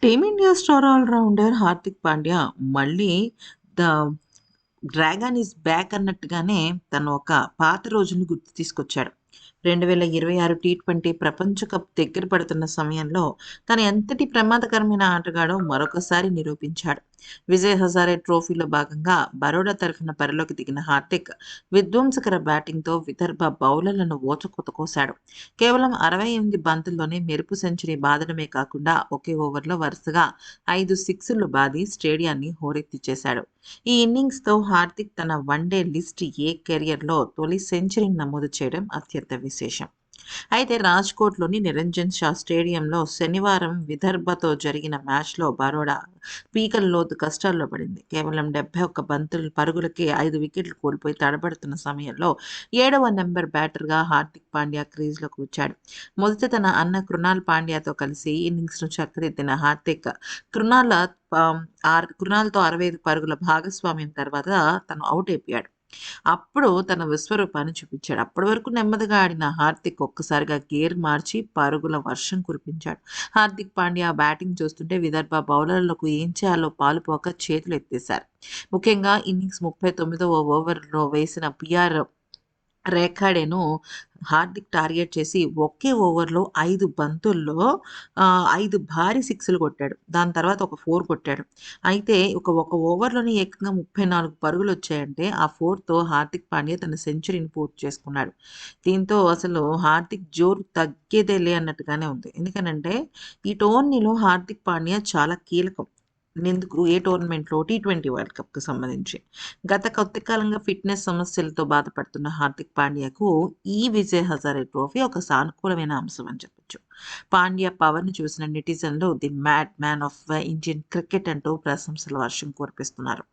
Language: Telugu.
Team India star allrounder Hardik Pandya మళ్ళీ ద డ్రాగన్ ఈస్ బ్యాక్ అన్నట్టుగానే తను ఒక పాత రోజుల్ని గుర్తు తీసుకొచ్చాడు. 2026 టీ20 ప్రపంచ కప్ దగ్గర పడుతున్న సమయంలో తను ఎంతటి ప్రమాదకరమైన ఆటగాడో మరొకసారి నిరూపించాడు. విజయ్ హజారే ట్రోఫీలో భాగంగా బరోడా తరఫున బరిలోకి దిగిన హార్దిక్ విధ్వంసకర బ్యాటింగ్‌తో విదర్భ బౌలర్లను ఊచకోత కోశాడు. కేవలం 68 బంతుల్లోనే మెరుపు సెంచరీ బాదడమే కాకుండా ఒకే ఓవర్‌లో వరుసగా 5 సిక్సర్లు బాది స్టేడియాన్ని హోరెత్తించేశాడు. ఈ ఇన్నింగ్స్‌తో హార్దిక్ తన వన్‌డే లిస్ట్ ఏ కెరియర్‌లో తొలి సెంచరీని నమోదు చేయడం అత్యంత విశేషం. అయితే రాజ్‌కోట్‌లోని నిరంజన్ షా స్టేడియంలో శనివారం విదర్భతో జరిగిన మ్యాచ్‌లో బరోడా పీకల లోతు కష్టాల్లో పడింది. కేవలం 71 పరుగులకే 5 వికెట్లు కోల్పోయి తడబడుతున్న సమయంలో 7వ నంబర్ బ్యాటర్‌గా హార్దిక్ పాండ్యా క్రీజ్‌లోకి వచ్చాడు. మొదట తన అన్న కృణాల్ పాండ్యాతో కలిసి ఇన్నింగ్స్‌ను చక్కదిద్దిన హార్దిక్ కృణాల కృణాల్‌తో 65 పరుగుల భాగస్వామ్యం తర్వాత తను ఔట్ అయిపోయాడు. అప్పుడు తన విశ్వరూపాన్ని చూపించాడు. అప్పటి వరకు నెమ్మదిగా ఆడిన హార్దిక్ ఒక్కసారిగా గేర్ మార్చి పరుగుల వర్షం కురిపించాడు. హార్దిక్ పాండ్యా బ్యాటింగ్ చూస్తుంటే విదర్భ బౌలర్లకు ఏం చేయాలో పాలుపోక చేతులెత్తేశారు. ముఖ్యంగా ఇన్నింగ్స్ 39వ ఓవర్‌లో వేసిన రేఖాడేను హార్దిక్ టార్గెట్ చేసి ఒకే ఓవర్‌లో 5 బంతుల్లో 5 భారీ సిక్స్‌లు కొట్టాడు. దాని తర్వాత ఒక 4 కొట్టాడు. అయితే ఒక ఓవర్‌లోనే ఏకంగా 34 పరుగులొచ్చాయంటే ఆ 4తో హార్దిక్ పాండ్యా తన సెంచరీని పూర్తి చేసుకున్నాడు. దీంతో అసలు హార్దిక్ జోరు తగ్గేదేలే అన్నట్టుగానే ఉంది. ఎందుకనంటే ఈ టోర్నీలో హార్దిక్ పాండ్యా చాలా కీలకం. ఎందుకు ఏ టోర్నమెంట్‌లో టీ20 వరల్డ్ కప్‌కి సంబంధించి. గత కొద్ది కాలంగా ఫిట్‌నెస్ సమస్యలతో బాధపడుతున్న హార్దిక్ పాండ్యాకు ఈ విజయ్ హజారే ట్రోఫీ ఒక సానుకూలమైన అంశం అని చెప్పొచ్చు. పాండ్యా పవర్‌ని చూసిన నెటిజన్లు the mad man of Indian cricket అంటూ ప్రశంసల వర్షం కురిపిస్తున్నారు.